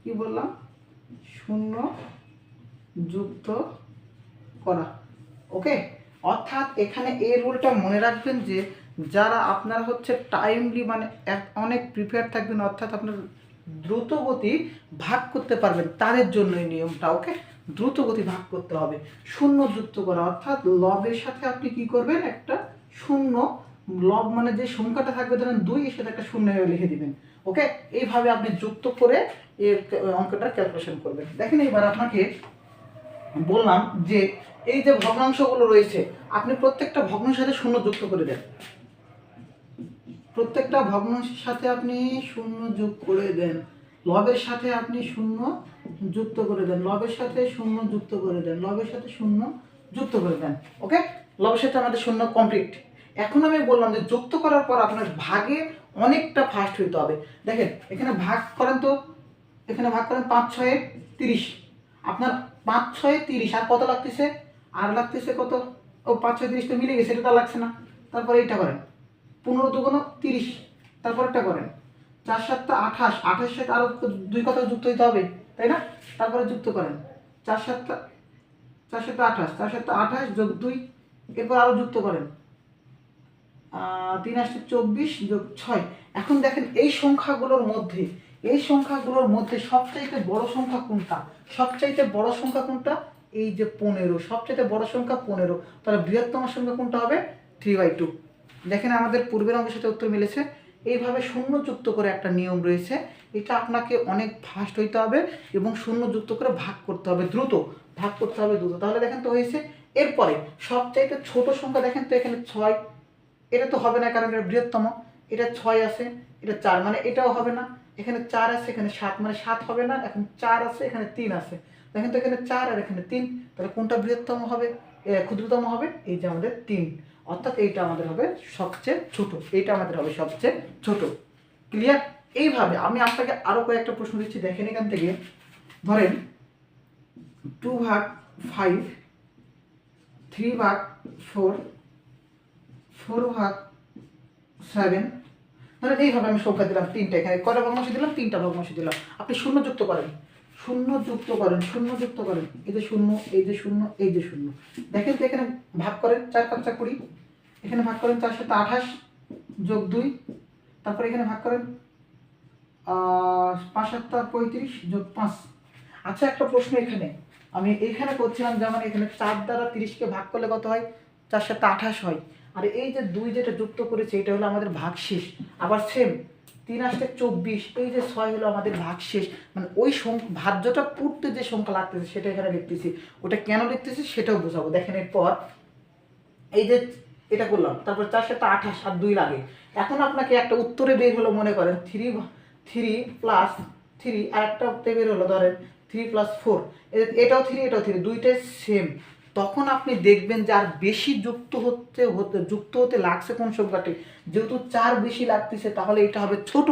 কি বললাম, শূন্য যুক্ত করা। ওকে, অর্থাৎ এখানে এই রুলটা মনে রাখবেন যে যারা আপনারা হচ্ছে টাইমলি মানে অনেক প্রিপেয়ার থাকবেন, অর্থাৎ আপনার দ্রুত গতি ভাগ করতে পারবেন, তাদের জন্য এই নিয়মটা। ওকে, দ্রুত গতি ভাগ করতে হবে, শূন্য যুক্ত করা, অর্থাৎ লবের সাথে আপনি কি করবেন, একটা শূন্য, লব মানে যে সংখ্যাটা থাকবে ধরেন 2, এর সাথে একটা শূন্য লিখে দিবেন। ওকে, এইভাবে আপনি যুক্ত করে এর অঙ্কটা ক্যালকুলেশন করবেন। দেখেন এবার আপনাকে বললাম যে এই যে ভগ্নাংশগুলো রয়েছে, আপনি প্রত্যেকটা ভগ্নাংশের সাথে শূন্য যুক্ত করে দেন, প্রত্যেকটা ভগ্নাংশের সাথে আপনি শূন্য যোগ করে দেন, লবের সাথে আপনি শূন্য যুক্ত করে দেন, লবের সাথে শূন্য যুক্ত করে দেন, লবের সাথে শূন্য যুক্ত করে দেন। ওকে, লবের সাথে আমাদের শূন্য কমপ্লিট। এখন আমি বললাম যে যুক্ত করার পর আপনার ভাগে অনেকটা ফাস্ট হইতে হবে। দেখেন এখানে ভাগ করেন তো, এখানে ভাগ করেন 5 6 30, আপনার 5 6 30 আর কত লাগতেছে, আর লাগতেছে কত, ও 5 6 30 তো মিলে গেছে, এটা তো লাগছে না। তারপরে এইটা করেন 15 2 30, তারপরটা করেন 4 7 28, 28 সাথে আরো 2 কথা যুক্ত হইতে হবে, তাই না? তারপরে যুক্ত করেন 4 7 4 7 28, 4 7 28 যোগ 2, এরপর আরো যুক্ত করেন 3 8 24 যোগ 6। এখন দেখেন এই সংখ্যাগুলোর মধ্যে, এই সংখ্যাগুলোর মধ্যে সবচাইতে বড় সংখ্যা কোনটা, সবচাইতে বড় সংখ্যা কোনটা, এই যে 15, সবচাইতে বড় সংখ্যা 15, তাহলে বৃহত্তম সংখ্যা কোনটা হবে, 3/2। দেখেন আমাদের পূর্বের অঙ্কের সাথে উত্তর মিলেছে। এইভাবে শূন্য যুক্ত করে একটা নিয়ম রয়েছে, এটা আপনাকে অনেক ফাস্ট হইতে হবে এবং শূন্য যুক্ত করে ভাগ করতে হবে, দ্রুত ভাগ করতে হবে, দ্রুত। তাহলে দেখেন তো হয়েছে। এরপরে সবচাইতে ছোট সংখ্যা দেখেন তো, এখানে 6, এটা তো হবে না কারণ এটা বৃহত্তম, এটা 6 আছে, এটা 4 মানে এটাও হবে না, এখানে 4 আছে, এখানে 7 মানে 7 হবে না, এখন 4 আছে, এখানে 3 আছে। দেখেন তো এখানে 4 আর এখানে 3, তাহলে কোনটা বৃহত্তম হবে, ক্ষুদ্রতম হবে, এই যে আমাদের 3, অর্থাৎ এইটা আমাদের হবে সবচেয়ে ছোট, এইটা আমাদের হবে সবচেয়ে ছোট। ক্লিয়ার? এইভাবে আমি আপনাকে আরো কয়েকটা প্রশ্ন দিচ্ছি, দেখেন এখান থেকে। ধরেন 2/5, 3/4, 4/7, ধরেন এইভাবে আমি সংখ্যা দিলাম 3টা, এখানে কয়টা ভগ্নাংশ দিলাম, 3টা ভগ্নাংশ দিলাম। আপনি শূন্য যুক্ত করেন, শূন্য যুক্ত করেন, শূন্য যুক্ত করেন, এই যে শূন্য, এই যে শূন্য, এই যে শূন্য। দেখেন তো এখানে ভাগ করেন 4 5 20, এখানে ভাগ করেন 4 7 28 যোগ 2, তারপরে এখানে ভাগ করেন 5 7 35 যোগ 5। আচ্ছা একটা প্রশ্ন এখানে আমি এইখানে করছিলাম, যেমন এখানে 4 দ্বারা 30কে ভাগ করলে কত হয়, 4 7 28 হয়। আর এই যে 2 যেটা যুক্ত করেছে এটা হলো আমাদের ভাগশেষ। আবার সেম 3 8 24, এই যে 6 হলো আমাদের ভাগশেষ। মানে ওই ভাজ্যটা পড়তে যে সংখ্যা লাগতেছে সেটা এখানে লিখতেছি, ওটা কেন লিখতেছি সেটাও বোঝাবো। দেখেন এরপর এই যে এটা করলাম, তারপর 4 7 28 আর 2 লাগে। এখন আপনাকে একটা উত্তরে বের হলো, মনে করেন 3 + 3, আর একটা বের হলো ধরেন 3 + 4, এটাও 3 এটাও 3, দুইটাই সেম। তখন আপনি দেখবেন যে আর বেশি যুক্ত হতে লাগছে কোন সংখ্যাটি, যেহেতু 4 বেশি লাগতেছে তাহলে এটা হবে ছোট,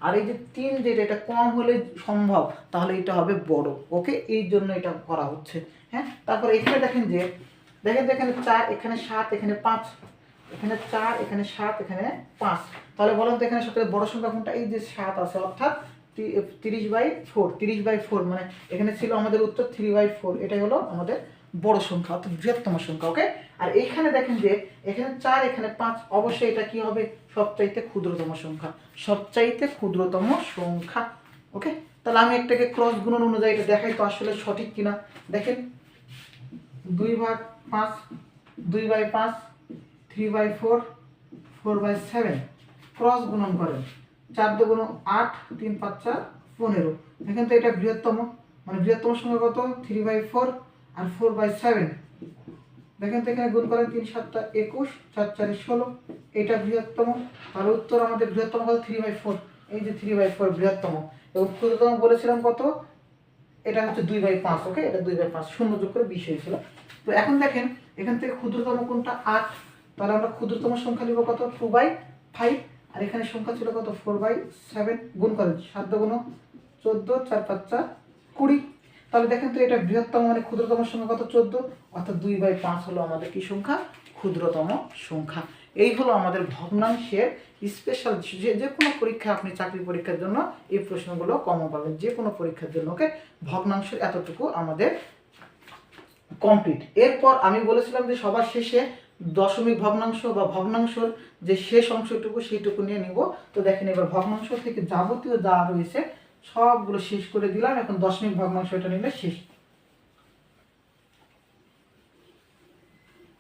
আর এই যে 3 যেটা এটা কম হলে সম্ভব, তাহলে এটা হবে বড়। ওকে, এই জন্য এটা করা হচ্ছে। হ্যাঁ, তারপর এখানে দেখেন যে দেখেন তো এখানে 4, এখানে 7, এখানে 5, এখানে 4, এখানে 7, এখানে 5। তাহলে বলেন তো এখানে সবচেয়ে বড় সংখ্যা কোনটা, এই যে 7 আছে, অর্থাৎ 30/4, 30/4 মানে এখানে ছিল আমাদের উত্তর 3/4, এটাই হলো আমাদের বড় সংখ্যা, অর্থাৎ বৃহত্তম সংখ্যা। ওকে, আর এইখানে দেখেন যে এখানে 4, এখানে 5, অবশ্যই এটা কি হবে, সবচাইতে ক্ষুদ্রতম সংখ্যা, সবচাইতে ক্ষুদ্রতম সংখ্যা। ওকে, তাহলে আমি একটাকে ক্রস গুণন অনুযায়ী এটা দেখাই তো আসলে সঠিক কিনা। দেখেন 2/5, 2/5, 3/4, 4/7, ক্রস গুণন করেন 4 2 8, 3 5 15। দেখেন তো এটা বৃহত্তম, মানে বৃহত্তম সংখ্যা কত, 3/4 আর 4/7। দেখেন তো এখানে গুণ করেন 3 7 21, 4 4 16, এটা বৃহত্তম। আর উত্তর আমাদের বৃহত্তম কত, 3/4, এই যে 3/4 বৃহত্তম। এবং ক্ষুদ্রতম বলেছিলাম কত, এটা হচ্ছে 2/5। ওকে, এটা 2/5, শূন্য যোগ করে 20 হয়েছিল। তো এখন দেখেন এখান থেকে ক্ষুদ্রতম কোনটা, 8, তাহলে আমরা ক্ষুদ্রতম সংখ্যা লিখব কত, 2/5, আর এখানে সংখ্যা ছিল কত, 4/7। গুণ করেন 7 2 14, 4 5 20। তাহলে দেখেন তো এটা বৃহত্তম মানে ক্ষুদ্রতম সংখ্যা কত, 14, অর্থাৎ 2/5 হলো আমাদের কি সংখ্যা, ক্ষুদ্রতম সংখ্যা। এই হলো আমাদের ভগ্নাংশের স্পেশাল। যে যে কোনো পরীক্ষা, আপনি চাকরি পরীক্ষার জন্য এই প্রশ্নগুলো কমন পাবেন, যে কোনো পরীক্ষার জন্য। ওকে, ভগ্নাংশের এতটুকু আমাদের কমপ্লিট। এরপর আমি বলেছিলাম যে সবার শেষে দশমিক ভগ্নাংশ বা ভগ্নাংশের যে শেষ অংশটুকু সেইটুকু নিয়ে নিব। তো দেখেন এবার ভগ্নাংশ থেকে যাবতীয় যা রয়েছে সবগুলো শেষ করে দিলাম, এখন দশমিক ভগ্নাংশ এটা নিলে শেষ।